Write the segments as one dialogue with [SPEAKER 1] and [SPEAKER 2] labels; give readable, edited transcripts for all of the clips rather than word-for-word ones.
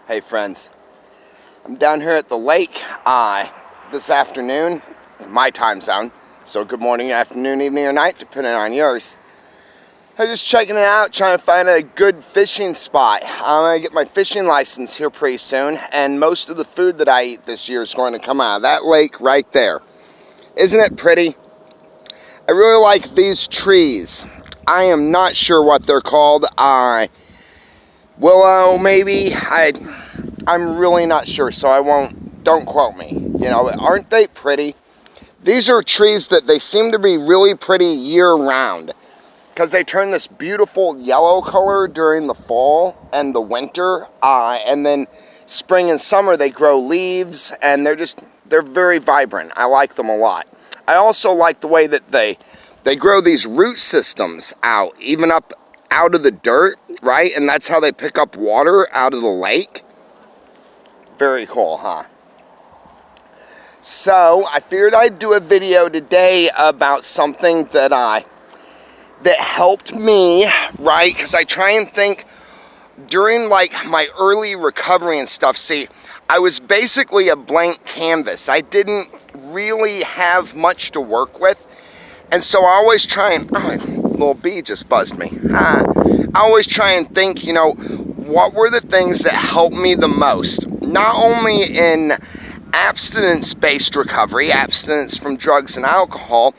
[SPEAKER 1] Hey friends, I'm down here at the lake this afternoon, my time zone, so good morning, afternoon, evening, or night, depending on yours. I'm just checking it out, trying to find a good fishing spot. I'm going to get my fishing license here pretty soon, and most of the food that I eat this year is going to come out of that lake right there. Isn't it pretty? I really like these trees. I am not sure what they're called. Willow, maybe. I'm really not sure, so don't quote me. You know, aren't they pretty? These are trees that they seem to be really pretty year-round, because they turn this beautiful yellow color during the fall and the winter, and then spring and summer they grow leaves, and they're very vibrant. I like them a lot. I also like the way that they grow these root systems out, even up out of the dirt, right? And that's how they pick up water out of the lake. Very cool, huh? So I figured I'd do a video today about something that helped me, right? Because I try and think during like my early recovery and stuff. See, I was basically a blank canvas. I didn't really have much to work with. And so I always try and, little bee just buzzed me. I always try and think, you know, what were the things that helped me the most? Not only in abstinence-based recovery, abstinence from drugs and alcohol,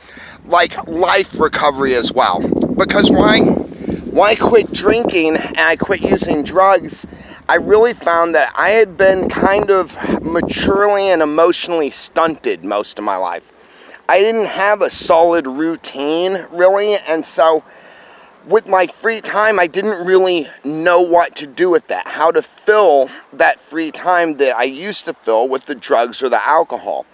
[SPEAKER 1] like life recovery as well. Because why quit drinking and I quit using drugs? I really found that I had been kind of maturely and emotionally stunted most of my life. I didn't have a solid routine, really, and so with my free time, I didn't really know what to do with that, how to fill that free time that I used to fill with the drugs or the alcohol.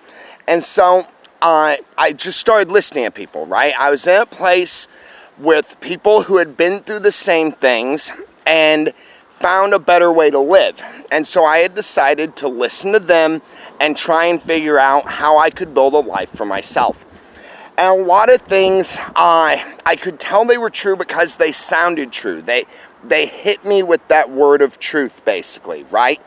[SPEAKER 1] And so I just started listening to people, right? I was in a place with people who had been through the same things and found a better way to live. And so I had decided to listen to them and try and figure out how I could build a life for myself. And a lot of things, I could tell they were true because they sounded true. They hit me with that word of truth, basically, right?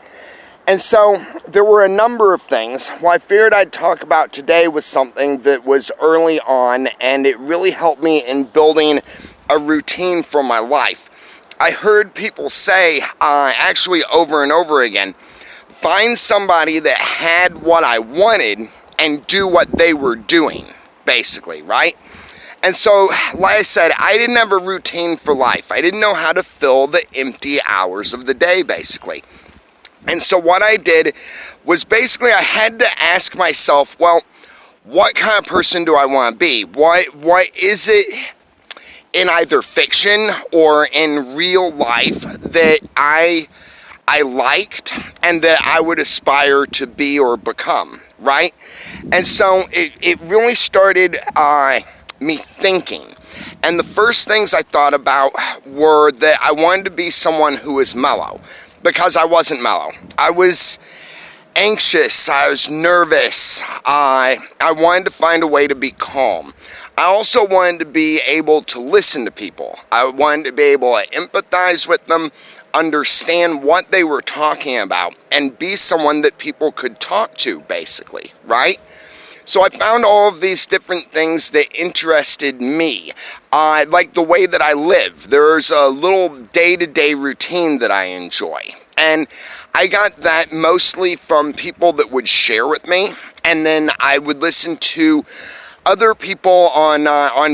[SPEAKER 1] And so there were a number of things. What I figured I'd talk about today was something that was early on, and it really helped me in building a routine for my life. I heard people say, actually over and over again, find somebody that had what I wanted and do what they were doing, basically, right? And so, like I said, I didn't have a routine for life. I didn't know how to fill the empty hours of the day, basically. And so what I did was basically I had to ask myself, well, what kind of person do I want to be? What is it in either fiction or in real life that I liked and that I would aspire to be or become, right? And so it really started me thinking. And the first things I thought about were that I wanted to be someone who was mellow, because I wasn't mellow. I was anxious, I was nervous, I wanted to find a way to be calm. I also wanted to be able to listen to people. I wanted to be able to empathize with them, understand what they were talking about, and be someone that people could talk to, basically, right? So I found all of these different things that interested me, like the way that I live. There's a little day-to-day routine that I enjoy, and I got that mostly from people that would share with me, and then I would listen to other people on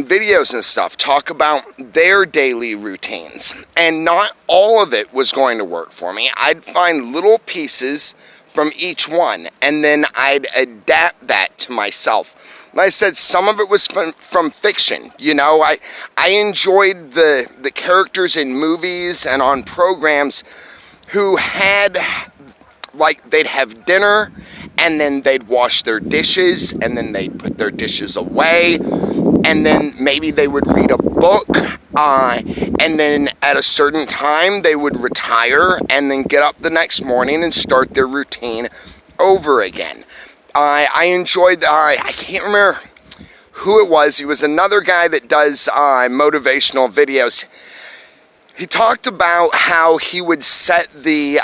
[SPEAKER 1] videos and stuff talk about their daily routines, and not all of it was going to work for me. I'd find little pieces from each one, and then I'd adapt that to myself. Like I said, some of it was from fiction. You know, I enjoyed the characters in movies and on programs who had, like, they'd have dinner, and then they'd wash their dishes, and then they'd put their dishes away, and then maybe they would read a book, and then at a certain time they would retire and then get up the next morning and start their routine over again. I enjoyed, I can't remember who it was. He was another guy that does motivational videos. he talked about how he would set the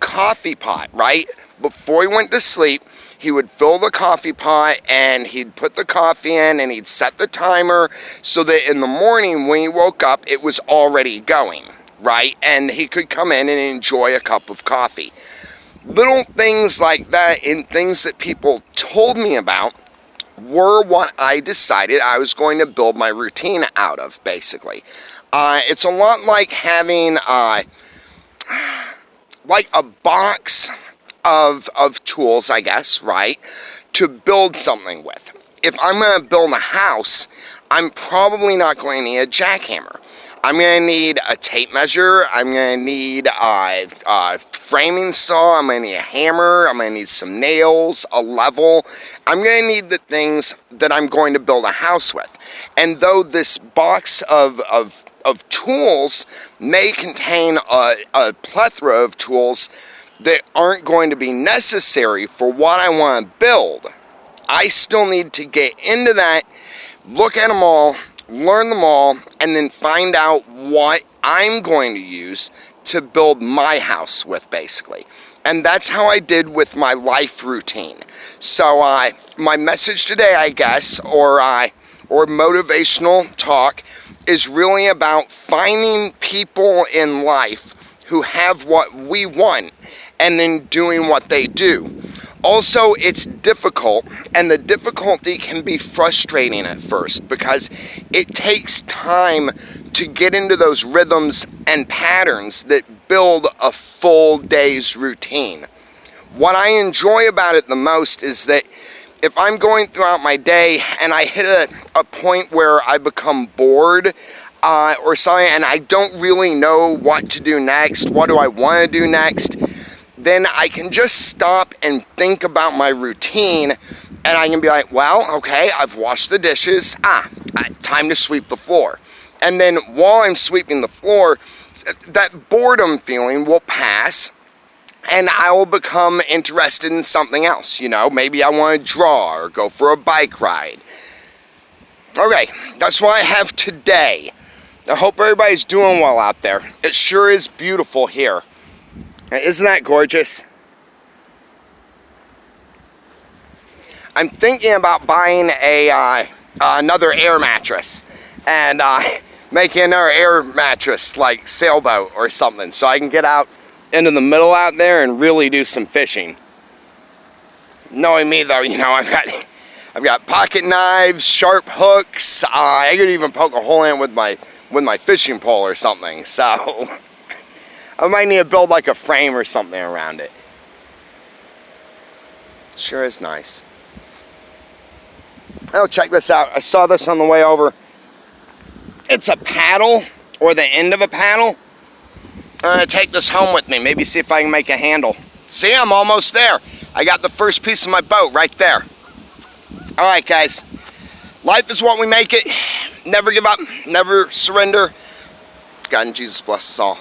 [SPEAKER 1] coffee pot, right? Before he went to sleep, he would fill the coffee pot and he'd put the coffee in and he'd set the timer so that in the morning when he woke up, it was already going, right? And he could come in and enjoy a cup of coffee. Little things like that and things that people told me about were what I decided I was going to build my routine out of, basically. It's a lot like having like a box of tools, I guess, right, to build something with. If I'm going to build a house, I'm probably not going to need a jackhammer. I'm going to need a tape measure. I'm going to need a framing saw. I'm going to need a hammer. I'm going to need some nails, a level. I'm going to need the things that I'm going to build a house with. And though this box of tools may contain a plethora of tools that aren't going to be necessary for what I want to build, I still need to get into that, look at them all, learn them all, and then find out what I'm going to use to build my house with, basically. And that's how I did with my life routine. So my message today, I guess, or motivational talk, is really about finding people in life who have what we want and then doing what they do. Also, it's difficult, and the difficulty can be frustrating at first because it takes time to get into those rhythms and patterns that build a full day's routine. What I enjoy about it the most is that if I'm going throughout my day and I hit a point where I become bored or something and I don't really know what to do next, what do I want to do next, then I can just stop and think about my routine and I can be like, well, okay, I've washed the dishes, time to sweep the floor. And then while I'm sweeping the floor, that boredom feeling will pass and I will become interested in something else. You know, maybe I want to draw or go for a bike ride. Okay, that's what I have today. I hope everybody's doing well out there. It sure is beautiful here. Isn't that gorgeous? I'm thinking about buying another air mattress and making another air mattress like sailboat or something so I can get out into the middle out there and really do some fishing. Knowing me though, you know, I've got pocket knives, sharp hooks. I could even poke a hole in with my fishing pole or something. So I might need to build like a frame or something around it. Sure is nice. Oh, check this out. I saw this on the way over. It's a paddle, or the end of a paddle. I'm going to take this home with me. Maybe see if I can make a handle. See, I'm almost there. I got the first piece of my boat right there. All right, guys. Life is what we make it. Never give up. Never surrender. God and Jesus bless us all.